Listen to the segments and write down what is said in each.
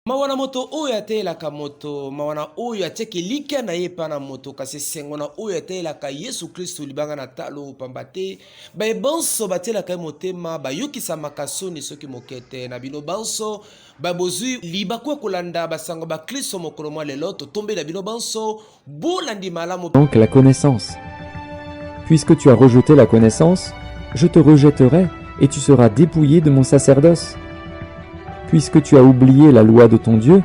Mawana moto oyo atelaka moto mawana oyo ateki lika na ye pa na moto kasi sengo na oyo atelaka Yesu Kristo libanga na talo pambate ba bonso batelaka motema bayokisa makasoni soki mokete na bino banso ba bozui libakwa kolanda basango ba Kristo mokolo mwa lelo to tombe na bino banso bolandi malamu. Donc la connaissance. Puisque tu as rejeté la connaissance, je te rejetterai et tu seras dépouillé de mon sacerdoce. Puisque tu as oublié la loi de ton Dieu,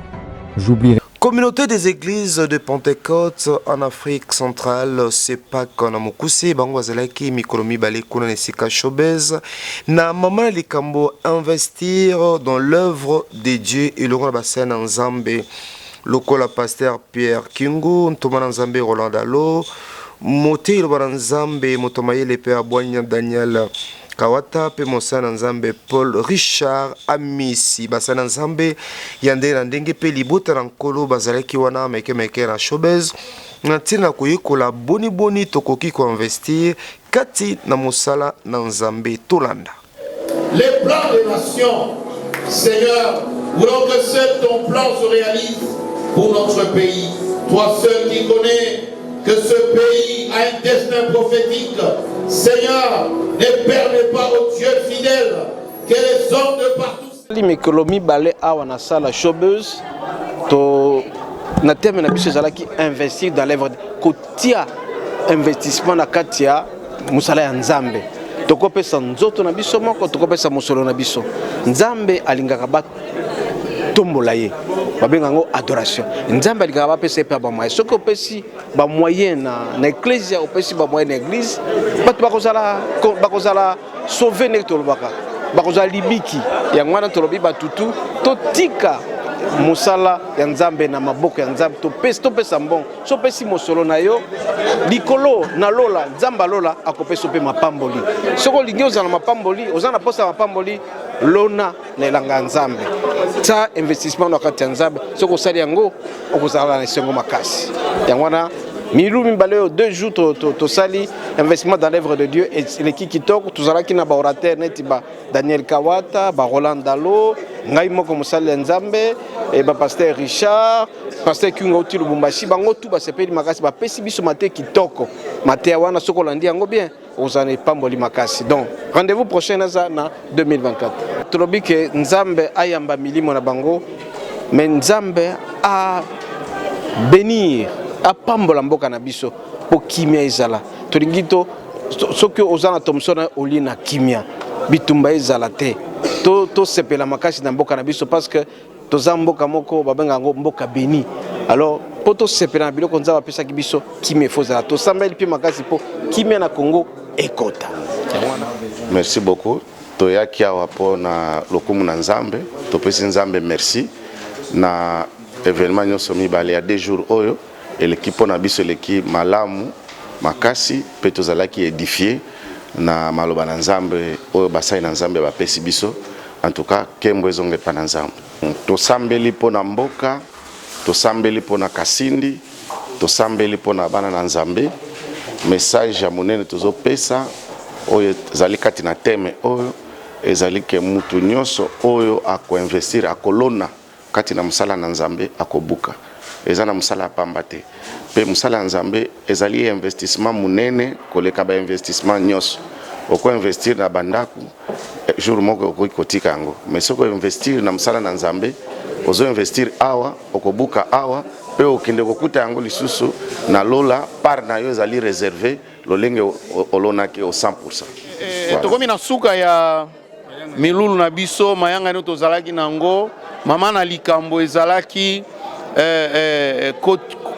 j'oublierai. Communauté des églises de Pentecôte en Afrique centrale, c'est pas qu'on a mokusi bango azalaki mikolomi bale kuna nesika showbiz na mama likambo investir dans l'œuvre de Dieu et le roi bassin en Zambie. Lokola pasteur Pierre Kingu, Ntomana Nzambe Roland Dalo, Moté le Nzambe, Motomaye le père Boignan Daniel Kawata, pe Mosana Nzambe Paul Richard Amisi, Basana Nzambe, Yande Nandenge pe Libota Nankolo, Bazaleki wana meke na showbiz, Natina kuyikola boni tokoki ko investir, kati na Mosala na Nzambe Tolanda. Les plans des nations, Seigneur, voulons que seul ton plan se réalise pour notre pays. Toi seul qui connais que ce pays a un destin prophétique. Seigneur, ne permets pas aux dieux fidèles que les hommes de partout. Mikolomi balé awa na sala showbiz to na terme na biso zala ki investir dans l'œuvre kotia investissement na katia musala ya Nzambe. Tokopesa nzoto na biso moko tokopesa mosolo na biso. Nzambe alingaka ba tombola ye babenga ngo adoration. Nzambe alingaka ba pesa pe ba moyen soko pesi ba moyen na ecclesia opesi ba moyen na église batu bakozala sauver nek tolobaka bakozala libiki ya ngwana tolobi batutu totika musala ya Nzambe na maboko ya Nzambe topesa mbon so pesi mosolo na yo likolo na lola Nzamba lola akopesa pe mapamboli soko lingi ozana mapamboli ozana posa mapamboli lona na elanga Nzambe ta investissement na kati ya Nzambe soko sali yango okozala na sengo makasi yangwana milumi baleo 2 jours to sali investissement dans l'œuvre de Dieu et l'équipe qui toque tout ça qui na ba orateur neti ba Daniel Kawata ba Roland Dalo ngai moko musali Nzambe et ba pasteur Richard pasteur Kingo ti Lubumbashi bango tout ba sepeli makasi ba pesi biso mate kitoko mate wana soko landi yango bien ozane pamboli makasi donc rendez-vous prochain na 2024 trobi que Nzambe ayamba milimo na bango mais Nzambe a bénir apambola mboka na biso po kimia ezala tolingito soki ozana tomsona oli na kimia bitumba ezala te to sepela makasi na mboka na biso parce que toza mboka moko babenga ngo mboka béni alors po to sepela na biloko Nzambe apesa ki biso kimia fozala to sambeli pi makasi po kimia na Congo ekota. Merci beaucoup toyaki awa po na lokumu na Nzambe topesi Nzambe merci na événement nyonso mibale ya 2 jours oyo et l'équipe na biso leki malamu makasi pe tozalaki édifié na maloba na Nzambe oyo basai na Nzambe bapesi biso en tout cas kembo ezonge pa na Nzambe tosambeli po na mboka tosambeli po na Kasindi tosambeli po na bana na Nzambe message ya monene tozopesa oyo ezali kati na teme oyo ezali ke mutu nyonso oyo akoinvestir akolona kati na musala na Nzambe akobuka ezana musala pamba te pe musala Nzambe ezali investissement munene koleka ba investissement nyonso oko investir na bandaku jour moko kotika yango mais soko investir na musala na Nzambe ozo investir awa okobuka awa pe okende kokuta yango lisusu na lola par na yo ezali réservé lolenge olonaki au 100%. Tokomi na suka ya milulu na biso mayanga no tozalaki nango mama na likambo ezalaki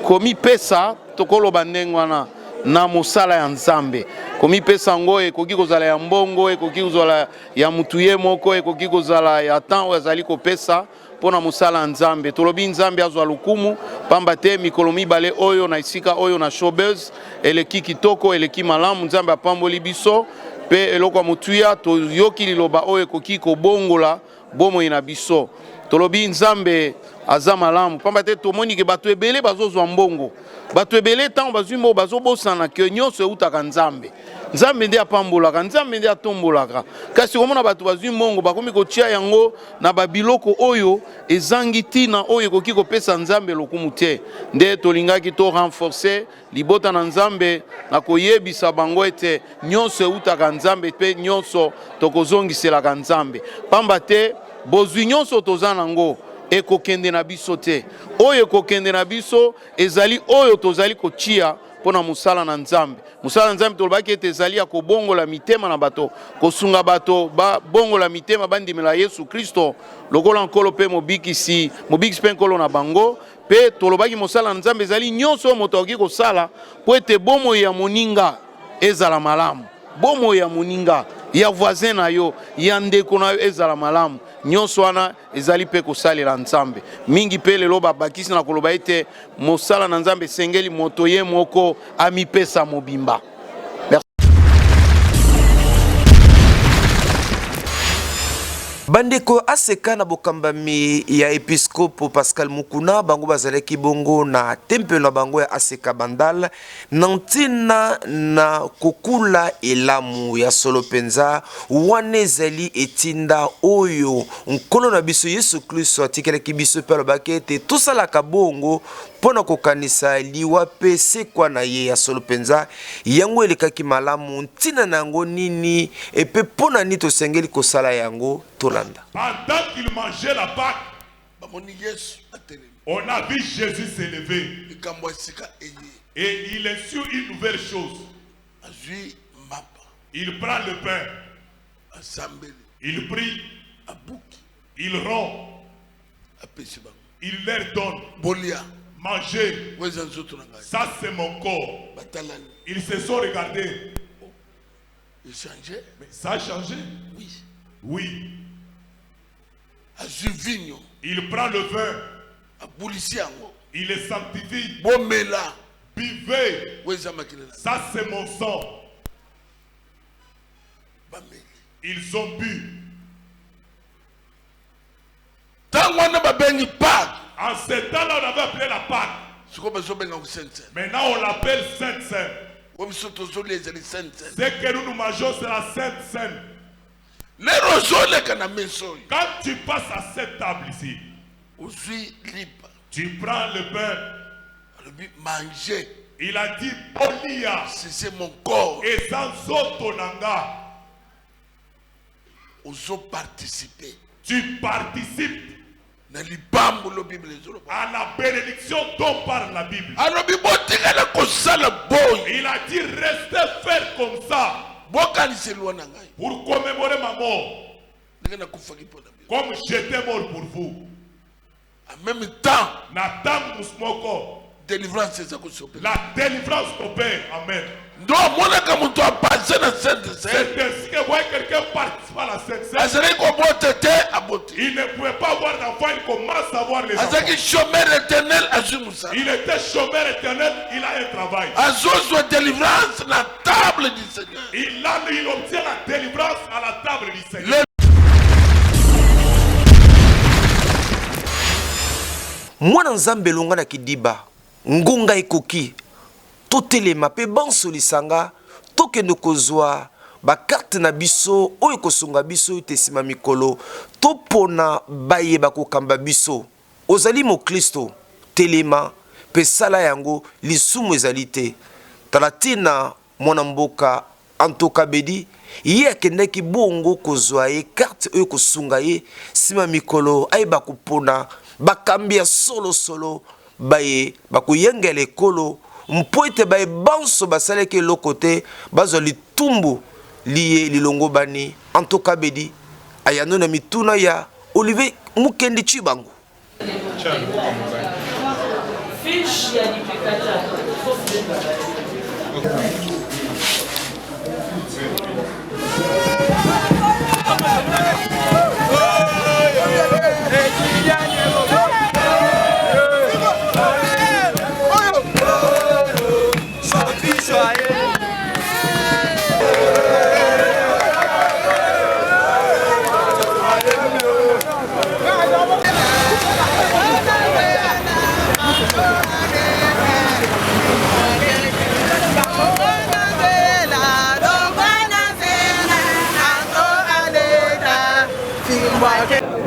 komi pesa tokolo bandengwana na mosala ya Nzambe komi pesa ngo ekoki kozala ya mbongo ekoki kozala ya mutuye moko ekoki kozala ya temps azali ko pesa pona mosala ya Nzambe tolobi Nzambe azwa lukumu pamba te mikolo mibale oyo na isika oyo na showbiz eleki kitoko eleki malamu Nzambe apamboli biso pe eloko ya mutuya toyoki liloba oyo ekoki kobongola bomoi na biso tolobi Nzambe aza malamu pamba te tomoni ke bato ebele bazozwa mbongo bato ebele tango bazwi mbo bazobosana ke nyonso eutaka Nzambe nzambe nde apambolaka nzambe nde atombolaka kasi komona bato bazwi mbongo bakomi kotia yango na babiloko oyo ezangi ntina oyo ekoki kopesa nzambe lokumu te nde tolingaki to renforcer libota na nzambe na koyebisa bango ete nyonso eutaka nzambe mpe nyonso tokozongiselaka nzambe pamba te bozwi nyonso toza nango ekokende na biso te oyo ekokende na biso ezali oyo tozali kotia pona musala na nzambe musala na nzambe tolobaki ete ezali ya kobongola mitema na bato kosunga bato babongola mitema bandimela Yesu Kristo lokola nkolo mpe mobikisi mpe nkolo na bango mpe tolobaki musala na nzambe ezali nyonso moto akoki kosala po ete bomoi ya moninga ezala malamu bomoi ya moninga ya voisin na yo ya ndeko na yo ezala malamu nyonso wana ezali pe kosalela nzambe mingi pe lelo babakisi na koloba ete mosala na nzambe esengeli moto ye moko amipesa mobimba. Bandeko aseka na bokambami ya episkopo Pascal Mukuna bango bazalaki bongo na tempelo na bango ya aseka bandal nantina na kokula elamu ya solo penza wanezali etinda oyo nkolo na biso Yesu Kristo atikelaki biso pe bakete tosalaka bongo pona kokanisa liwa pe sekwa na ye ya solo penza yango elekaki malamu ntina nango nini epe pona ni tosengeli kosala yango tolanda. Pendant qu'il mangeait la Pâque, on a vu Jésus s'élever et il est sur une nouvelle chose. Il prend le pain, il prie, il rompt, il leur donne. Manger, ça c'est mon corps. Ils se sont regardés. Mais ça a changé? Oui. Oui. Il prend le vin. Il le sanctifie. Buvez. Ça c'est mon sang. Ils ont bu. En ce temps-là, on avait appelé la Pâque. Maintenant, on l'appelle Sainte Seine. Ce que nous mangeons, c'est la Sainte Seine. Quand tu passes à cette table ici, tu prends le pain. Il a dit, Bolia, c'est mon corps. Et sans Zotonanga, tu participes à la bénédiction dont parle la Bible. Il a dit restez faire comme ça pour commémorer ma mort. Comme j'étais mort pour vous. En même temps, la délivrance opère. Amen. C'est ainsi que voyez quelqu'un participer à la Sainte Seine. Il ne pouvait pas avoir d'enfant, il commence à avoir les enfants. Il était chômeur éternel, il a un travail. Il obtient la délivrance à la table du Seigneur. Mwana nzambe longa na kidiba ngonga ekoki totelema pe banso lisanga tokende kozwa bakarte na biso oyo kosunga biso itesima mikolo topona baye bakokamba biso ozali mo Kristo telema pe sala yango lisumu ezali te talatina mwana mboka Antoka Bedi ye akendaki bongo kozwa ye carte oyo kosunga ye sima mikolo ay bakopona bakambia solo baye bakuyengela ekolo mpo ete baye banso basalaki eloko te bazwa litumbu liye lilongo bani Antoka Bedi ayano na mituna ya Olivier Mukendi Chibango.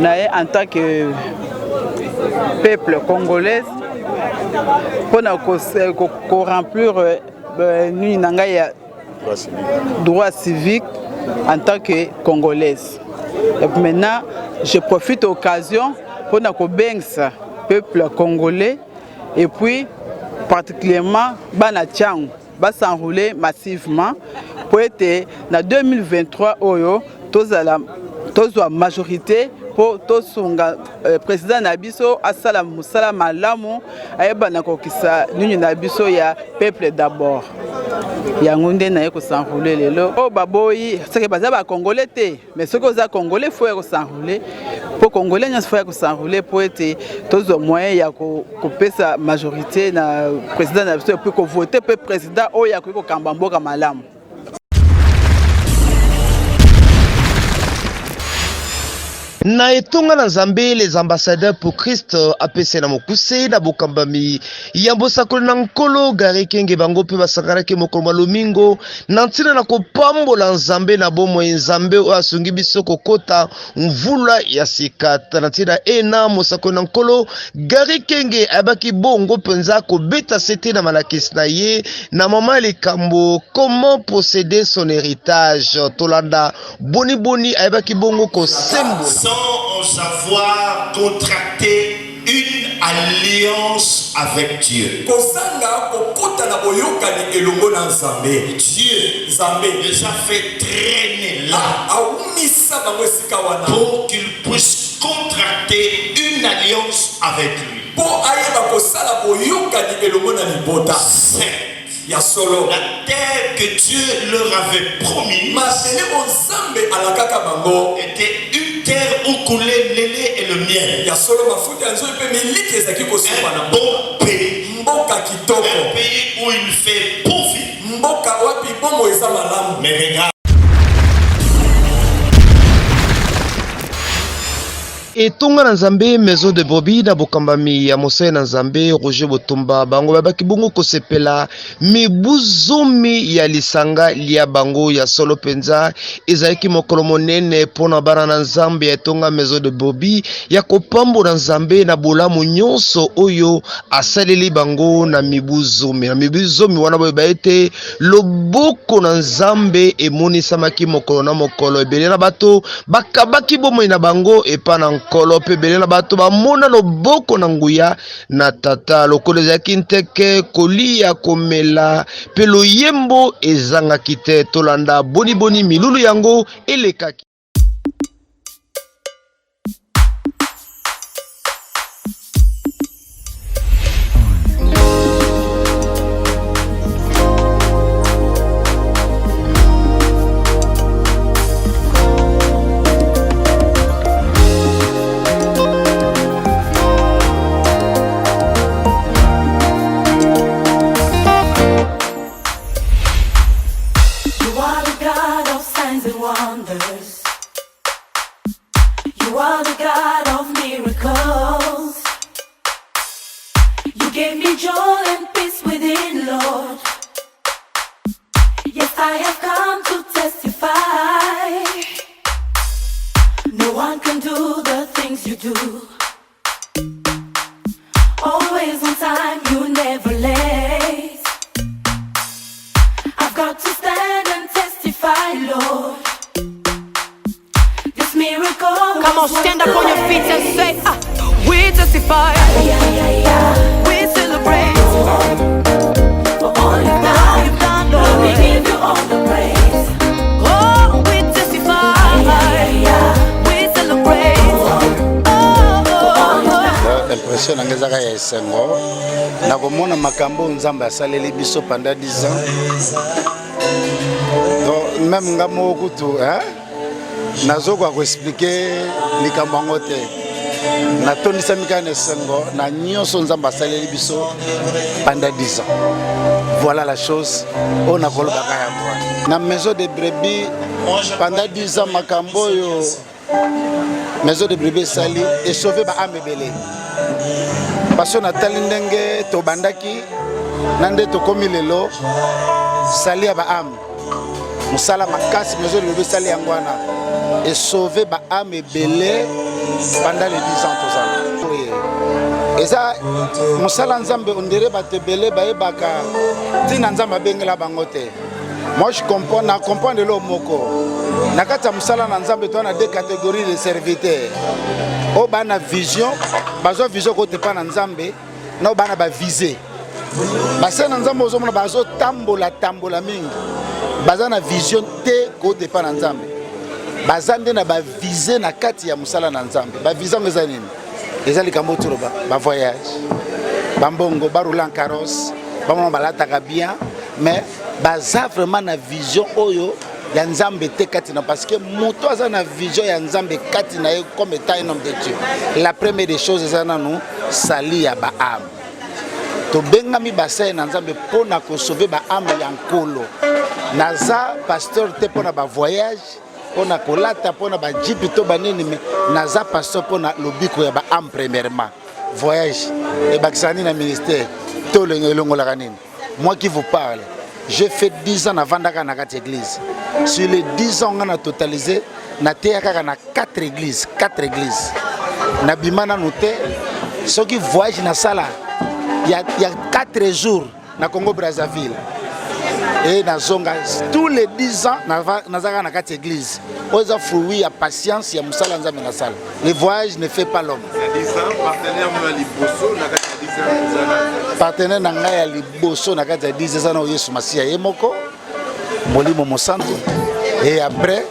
en tant que peuple congolais pour remplir droit civique en tant que congolaise. Et puis maintenant, je profite de l'occasion pour le peuple congolais et puis particulièrement Banachang va s'enrouler massivement pour être en 2023 la majorité pour le président Nabiso Asala Musala Malamu ayebana kokisa nini Nabiso ya peuple d'abord yangonde na yeko s'enrouler lelo o baboyi c'est que baza ba congolais te mais ce que za congolais faut yeko s'enrouler pour congolais nyas faut yeko s'enrouler pour être tozo moyen ya ko pesa majorité na président Nabiso pour ko voter pour président o ya ko kambamboka malamu. Na etonga na Nzambe les ambassadeurs pour Christ apese na mokuse na bokambami yambo sakolo na nkolo Gary Kenge bango pe basakaraki mokolo malomingo na ntina na kopambola Nzambe na bomo Nzambe o asungi biso kokota mvula ya sikata na ntina ena mosakolo na nkolo Gary Kenge abaki bongo penza ko beta sete na malakisi na ye na mama likambo comment posséder son héritage tolanda boni abaki bongo ko sembo savoir contracter une alliance avec Dieu. Dieu les a fait traîner là pour qu'ils puissent contracter une alliance avec lui. La terre que Dieu leur avait promise était une terre où coulait le lait et le miel. Un bon pays, un pays où il fait bon vivre. Mais regarde. Etonga na Nzambe maison de Bobi na bokambami ya Mosai na Nzambe Roger Botumba bango babaki bongo kosepela mibuzomi ya lisanga lia bango ya solo penza ezalaki mokolo monene pona bana na Nzambe ya etonga maison de Bobi ya kopambo na Nzambe na bolamu nyonso oyo asaleli bango na mibuzomi wana boyo baete loboko na Nzambe emonisamaki mokolo na mokolo ebele na bato bakabaki bomoi na bango epana kolo pe belela bato ba mona loboko na nguya na tata lokolo ezaki nteke kolia komela pe loyembo ezanga kite tolanda boni milulu yango elekaki. Nakomona makambo Nzambe asaleli biso pendant 10 ans. Donc même ngamo kutu nazoko ko expliquer likambo ngo te. Natondisa mikana esengo na nyonso Nzambe asaleli biso pendant 10 ans. Voilà la chose on a kolobaka yango. Na maison de brebis pendant 10 ans makambo yo maison de brebis sali et sauver ba amebele. Parce que natali ndenge to bandaki nande to komi lelo sali ya ba am musala makasi maison de brebis sali yangwana et sauver ba am ebele pendant les 10 ans tozala. Et ça, mosala nzambe ondere batebele bayebaka tina nzambe abengela bango te. Moi je comprends, na comprendre le moko. Na kati ya mosala na nzambe to na deux catégories de serviteurs. O bana vision, bazo vision ko te pa na nzambe, na bana ba viser. Basa na nzambe ozomona bazo tambola mingi. Baza na vision te ko te pa na nzambe. Baza nde na ba viser na kati ya mosala na nzambe. Ba vision ngeza nini? Eza likambo turo ba voyage. Bambongo barula en carrosse, bamona balataka bien, mais baza vraiment na vision oyo ya nzambe te kati na parce que moto aza na vision ya nzambe kati na ye comme étant un homme de Dieu. La première des choses eza nanu sali ya ba âme. To bengami basai na nzambe pona ko sauver ba âme ya nkolo. Naza pasteur te pona ba voyage, pona kolata pona ba jipi to banini mais naza pasteur pona lobiko ya ba âme premièrement. Voyage et bakisani na ministère to lengo la kanini. Moi qui vous parle, j'ai fait 10 ans avant d'aller dans cette église. Sur les 10 ans, on a totalisé, on a 4 églises. 4 églises. Nabimana noté, ceux qui voyagent dans la salle, il y a 4 jours dans Congo Brazzaville. Et dans Zonga, tous les 10 ans, on a 4 églises. On a fruit, il y a patience, il y a moussala dans la salle. Le voyage ne fait pas l'homme. Il y a 10 ans, partenaire à Liboso, partenaire nanga ya liboso na kati ya 10 ans na Yesu Masia yemoko molimo mosanto et après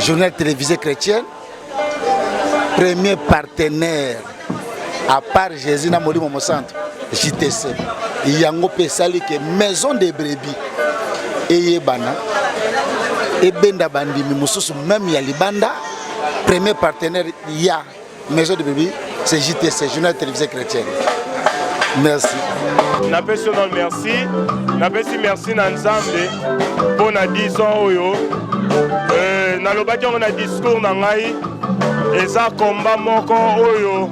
journal télévisé chrétienne premier partenaire à part Jésus na molimo mosanto JTC yango pesali ke maison de brebis et bana et benda bandimi mususu même ya libanda premier partenaire ya maison de brebis c'est JTC, Journal Télévisé Chrétienne. Merci. National merci. Napesi merci na Nzambe pour na 10 ans oyo. Na lobaki on a discours na ngai eza combat moko oyo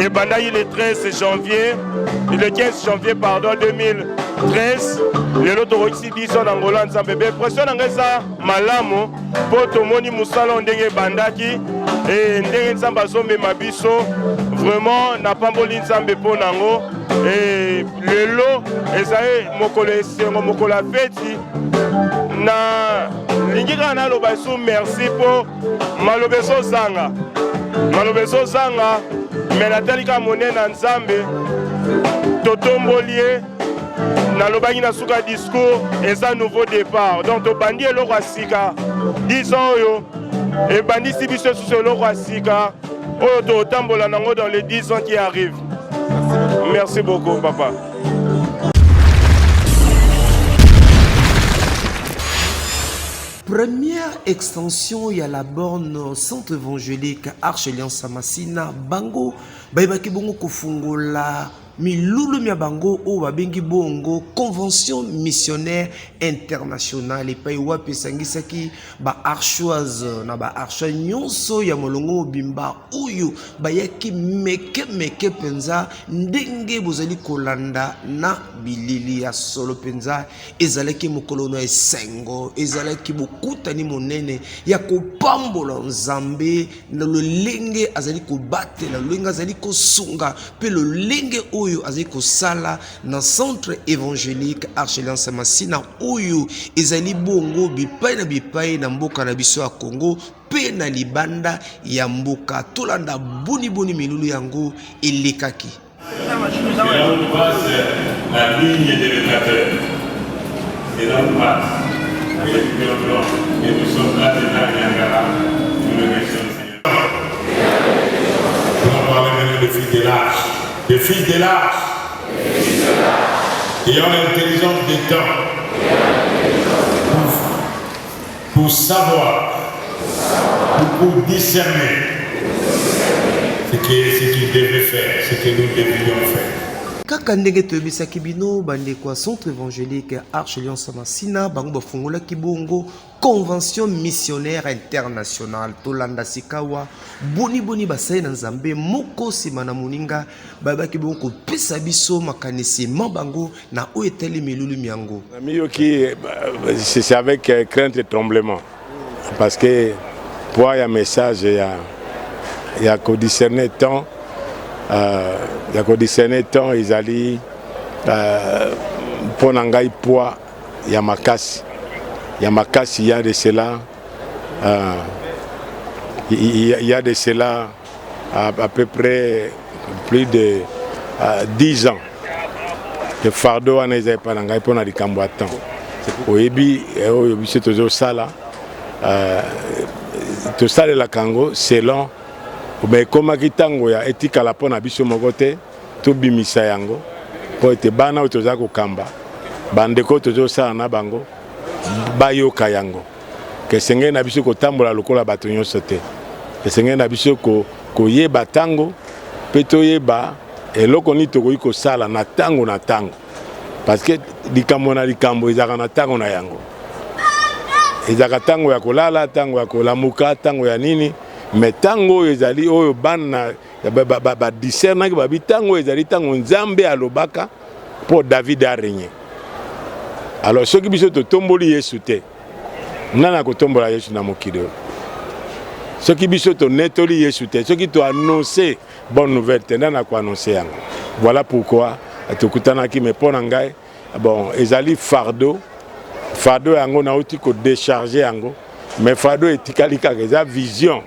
et bandaki le 13 janvier, le 15 janvier pardon 2013. Lelo tokokisi 10 ans na Angola Nzambe be pression na ngai eza malamu po tomoni musala ndenge bandaki. Et ndenge nzambe azomema biso vraiment na pamboli nzambe mpo nango et lelo ezali mokolo esengo mokolo ya feti na lingi kaka naloba esu merci mpo maloba ezozanga me natali kaka monene na nzambe totomboli ye nalobaki na suka discours eza nouveau départ donc tobandi eloko ya sika 10 ans oyo et bandisi biso sous le roi Sika, au tambola nango dans les 10 ans qui arrivent. Merci beaucoup, papa. Première extension, il y a la borne centre évangélique Arche-Alliance Masina Bango, Baibaki Bongo Kofungola. Milulu Miabango o babengi bongo convention missionnaire internationale et pa wapi sangisaki ba archoise na ba archoise nyonso ya molongo bimba uyu bayaki meke penza ndenge bozali kolanda na bilili ya solo penza ezalaki mokolo na esengo ezalaki bokutani monene ya kopambola nzambe na lolenge azali kobatela lolenge azali kosunga pe lolenge oyo aziko sala na centre évangélique Arche-Alliance Masina oyo ezali bongo bipai na mboka na biso ya Congo pe na libanda ya mboka tolanda boni milulu yango elekaki. La ligne d'éducateur et l'on passe avec le blanc et nous sommes là déjà à Niagara. Nous le remercions le Seigneur. Nous avons amené des fils de l'âge. Des fils de l'âge qui ont l'intelligence des temps pour savoir, pour discerner ce qu'ils devaient faire, ce que nous devions faire. Kaka ndenge toyebisaki bino bandeko ya centre évangélique Arche-Alliance Masina bango bafungola kibongo convention missionnaire internationale tolanda sikawa boni basai na nzambe moko sima na moninga babaki bongo kopesa biso makanisi mabango na oyo etali milulu miango c'est avec crainte et tremblement parce que pour un message ya ko discerner temps ezali pour ngai poids ya makasi y a de cela il y a de cela à peu près plus de 10 ans le fardeau en ezali pa ngai pour na likambo temps oyebi biso tozosala tosalela kango selon mais ekomaki ntango ya etikala mpo na biso moko te tobimisa yango mpo ete bana oyo toza kokamba bandeko tozosala na bango bayoka yango kesengeli na biso kotambola lokola bato nyonso te kesengeli na biso koyeba ntango mpe toyeba eloko nini tokoki kosala na ntango parce que likambo na likambo ezalaka na ntango na yango ezalaka ntango ya kolala ntango ya kolamuka ntango ya nini mais ntango oyo ezali oyo bana badiscernaki babi ntango oyo ezali ntango nzambe alobaka mpo David arégné. Alors soki biso totomboli Yesu te nani akotombola Yesu na mokili oyo soki biso tonetoli Yesu te soki toannonce bonne nouvelle te nani akoannonce yango. Voilà pourquoi tokutanaki me mpo na ngai bon ezali fardeau yango nauti kodécharge yango mais fardeau etikali kaka eza vision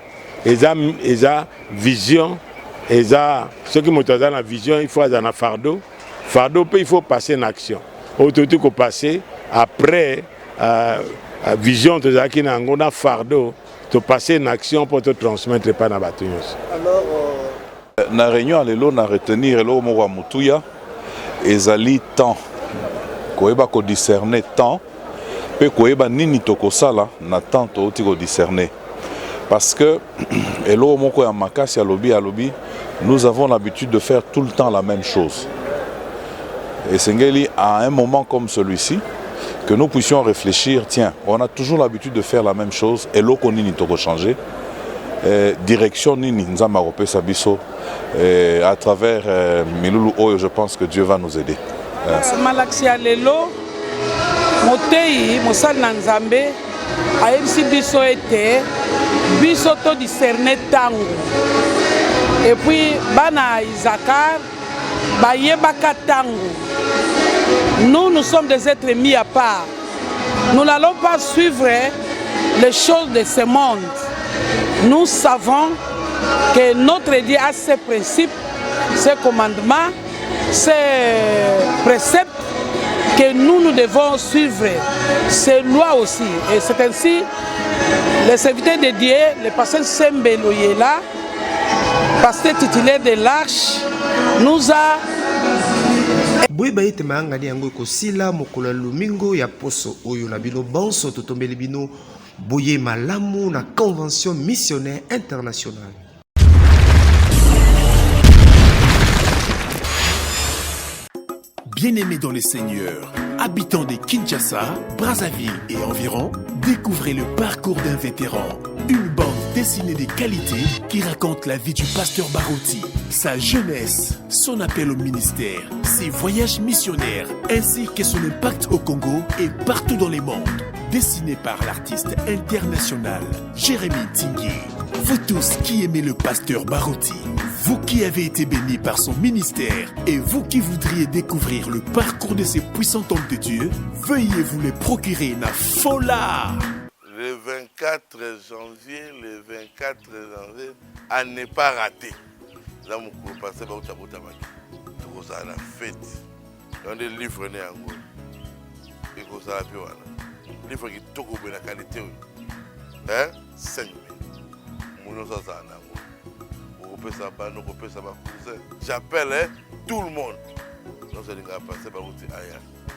eza vision eza soki moto aza na vision il faut aza na fardeau mpe il faut passer en action autoti kopasser après vision tozalaki na yango na fardeau topasser en action mpo totransmettre pa na bato nyonso. Na réunion ya lelo na retenir eloko moko ya motuya ezali temps koyeba kodiscerner temps mpe koyeba nini tokosala na temps touti kodiscerner parce que eloko moko ya makasi alobi nous avons l'habitude de faire tout le temps la même chose et sengeli à un moment comme celui-ci que nous puissions réfléchir, tiens, on a toujours l'habitude de faire la même chose eloko nini toko changer direction nini nzamba kopesa biso à travers Milulu Oyo, je pense que Dieu va nous aider. Malaxi ya lelo motei mosali na nzambe ayebisi biso ete biso to discerner tango et puis bana Isaacar bayebaka tango. Nous sommes des êtres mis à part. Nous n'allons pas suivre les choses de ce monde. Nous savons que notre Dieu a ses principes, ses commandements, ses préceptes que nous devons suivre, ses lois aussi. Et c'est ainsi, les serviteurs de Dieu, le pasteur Sembelo Yela, pasteur titulaire de l'Arche, nous a boyeba ete mayangani yango ekosila mokolo ya lomingo ya poso oyo na bino bonso totombeli bino boye malamu na convention missionnaire internationale. Bien-aimés dans le Seigneur, habitants de Kinshasa, Brazzaville et environ, découvrez le parcours d'un vétéran. Une bande dessinée de qualité qui raconte la vie du pasteur Barouti, sa jeunesse, son appel au ministère, ses voyages missionnaires, ainsi que son impact au Congo et partout dans le monde. Dessiné par l'artiste international Jérémy Tingui. Vous tous qui aimez le pasteur Barouti, vous qui avez été bénis par son ministère et vous qui voudriez découvrir le parcours de ces puissants hommes de Dieu, veuillez vous le procurer na Fola. Le 24 janvier, à ne pas rater. Là, mon cours passé, bah, tu as la fête. Dans des livres, né en gros. Et comme ça, la piouana. Livre qui est tout la qualité. Hein? 5 000. Mon ça, ça, j'appelle tout le monde.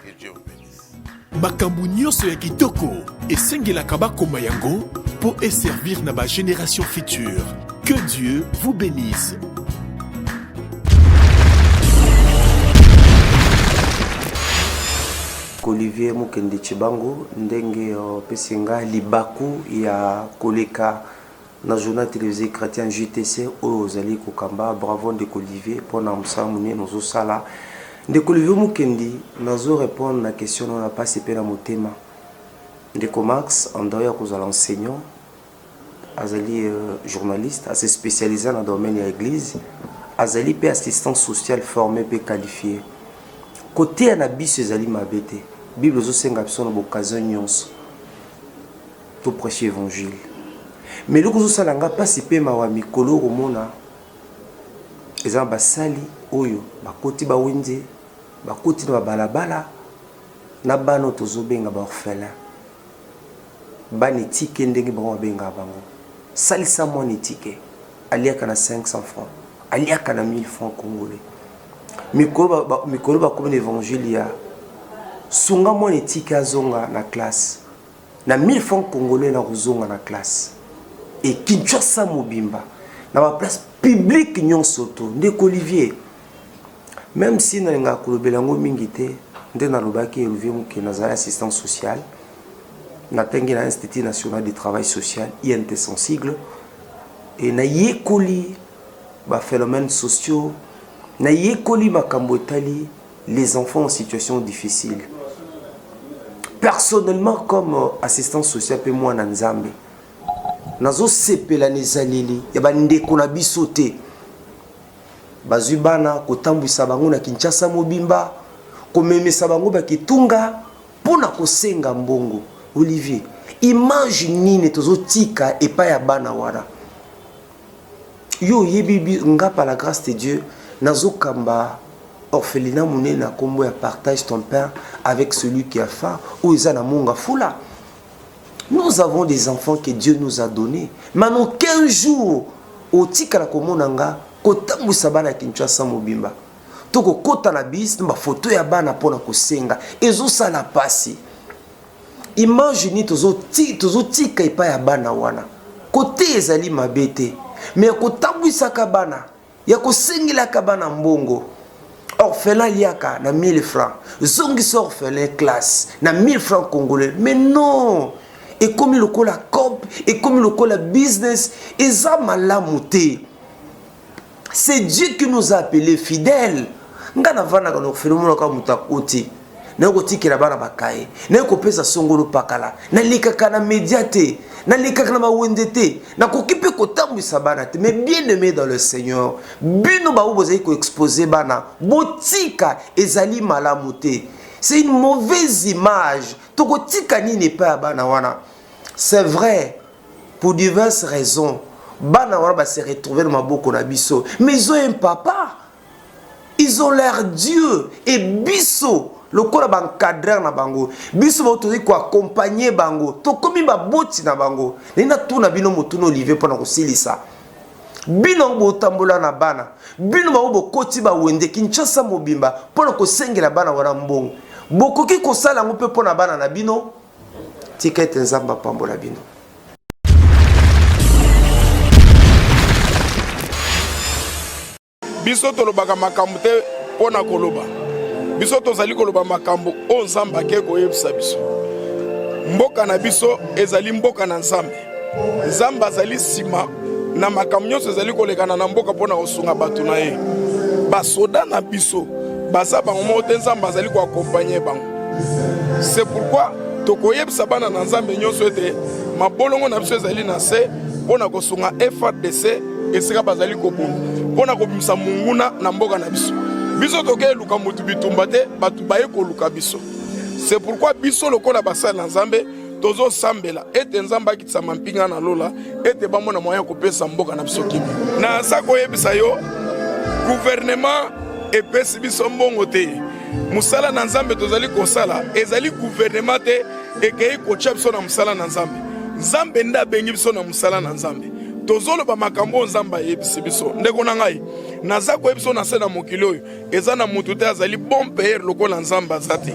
Que Dieu vous bénisse. Makambu nyonso ya kitoko esengelaka bakoma yango pour servir na ba génération future. Que Dieu vous bénisse. Olivier Mukende Chibango ndenge pesinga libaku ya koleka na journal télévisé chrétien JTC ozali kokamba bravo de Olivier pour na msamu nozo sala de Olivier Mukendi nazo répondre na question on a pas sepé na motema de Max en doya kozala enseignant azali journaliste, assez spécialisé dans le domaine de l'église, azali pe assistant social formé pe qualifié. Côté anabis ezali mabete. Bible zo senga biso na occasion nyonso. To prêcher évangile. Mais loko zo salanga pasi pe mawa mikolo romona. Eza basali oyo bakoti ba wenze, bakoti na balabala na bano tozo benga ba orphelin. Bani tike ndenge ba benga bango. Salisa mo ni tike. Aliaka na 500 francs. Aliaka na 1000 francs congolais. Mikolo ba comme l'évangile ya sunga mo ni tike azonga na classe. Na 1000 francs congolais na kuzonga na classe. Et Kinshasa mobimba na ba place publique nyonso to ndeko Olivier. Même si na nga kolobela ngo mingi te nde na lobaki Olivier muke nazala assistant social na tengi na Institut national du travail social INT son sigle et na yekoli ba phénomènes sociaux na yekoli makambo etali les enfants en situation difficile. Personnellement comme assistant social pe moi na Nzambe nazo sepela nezaleli ya bandeko na biso te bazwi bana kotambwisa bango na Kinshasa mobimba komemesa bango bakitunga pona kosenga mbongo. Olivier, image nini tozotika epa ya bana wana yo yebibi nga par la grâce de Dieu nazo kamba orphelinat monena kombo ya partage ton pain avec celui qui a faim ou ezana monga fula. Nous avons des enfants que Dieu nous a donnés. Maintenant 15 jours au tika la komonanga kotambwisa bana Kinshasa mobimba. Toko kota na bis na photo ya bana pona kosenga ezo sala pasi. Imagine tozo tika epa ya bana wana. Kote ezali mabete. Mais kotambwisa ka bana ya kosengela ka bana mbongo. Orphelin liaka na 1000 francs. Zongi orphelin classe na 1000 francs congolais. Mais non. Et comme le la COP, et comme le la business, et ça malamuté. C'est Dieu qui nous a appelés fidèles. Ngana vana kana phénomène ka mutakoti. Na koti kila bana bakaye. Na ko pesa songolo pakala. Na lika kana médiaté. Na lika kana mawendete. Na ko kipe ko tambisa bana te. Mais bien aimé dans le Seigneur. Bino ba ubozai ko exposer bana. Botika ezali malamuté. C'est une mauvaise image. C'est vrai, pour diverses raisons. Bana wana va se retrouver dans ma boko na biso. Mais ils ont un papa. Ils ont leur Dieu. Et biso, le kola ba encadrer na bango. Biso ba autorisé ko accompagner bango. To komi ba boti na bango. Nina tuna bino motuno Olivier pona ko silisa. Bino bo tambola na bana. Bino ba bo koti ba wende Kinshasa mobimba pona ko sengela bana wana mbongo. Bokoki kosala ngo pe pona bana na bino tika ete Nzamba pambola bino. Biso tolobaka makambo te pona koloba. Biso tozali koloba makambo o Nzamba ke koyebisa biso. Mboka na biso ezali mboka na Nzambe. Nzamba azali sima na makambo nyonso ezali kolekana na mboka pona kosunga bato na ye. Basoda na biso baza bango mote Nzamba azali ko accompagner bango. C'est pourquoi tokoyebisa bana na Nzambe nyonso ete mabolongo na biso ezali na se pona kosunga FRDC esika bazali koboma pona kobimisa munguna na mboka na biso. Biso toke luka mutu bitumba te batu baye ko luka biso. C'est pourquoi biso lokola basala na Nzambe tozo sambela ete Nzamba akitisa mampinga na lola ete bamona moyen kopesa mboka na biso kimi. Na sa koyebisa yo gouvernement epesi biso mbongo te. Musala na Nzambe tozali kosala ezali gouvernement te ekei kocha biso na musala na Nzambe. Nzambe nda bengi biso na musala na Nzambe. Tozolo ba makambo Nzamba yebisi biso. Ndeko na ngai naza koyebiso na se na mokili oyo eza na mutu te azali bon père lokola Nzamba azate.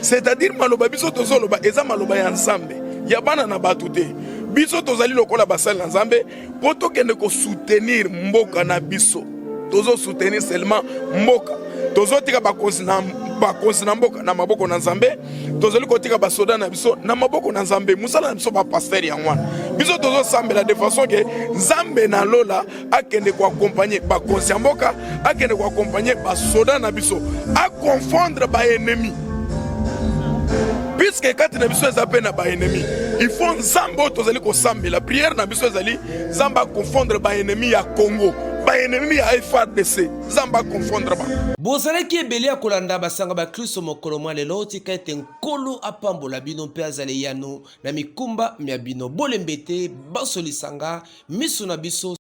C'est-à-dire maloba biso tozolo ba eza maloba ya Nzambe ya bana na batu te. Biso tozali lokola basali na Nzambe poto kende ko soutenir mboka na biso. Tozo soutenir seulement mboka. Tozo tika bakonzi na mboka na maboko na Nzambe. Tozali kotika basoda na biso na maboko na Nzambe. Musala na biso ba pasteur ya ngwana. Biso tozo sambela de façon que Nzambe na lola akende ko accompagner bakonzi ya mboka, akende ko accompagner basoda na biso, a confondre ba ennemi. puisque kati na biso eza pe na ba ennemi il faut nzambe tozali ko sambela prière na biso ezali nzamba confondre ba ennemi ya Congo ba ennemi ya FARDC nzamba confondre ba bozalaki ebele ya kolanda basanga ba Kristo mokolo mwa lelo tika ete nkolo apambola bino mpe azali yano na mikumba mya bino bolembete basolisanga miso na biso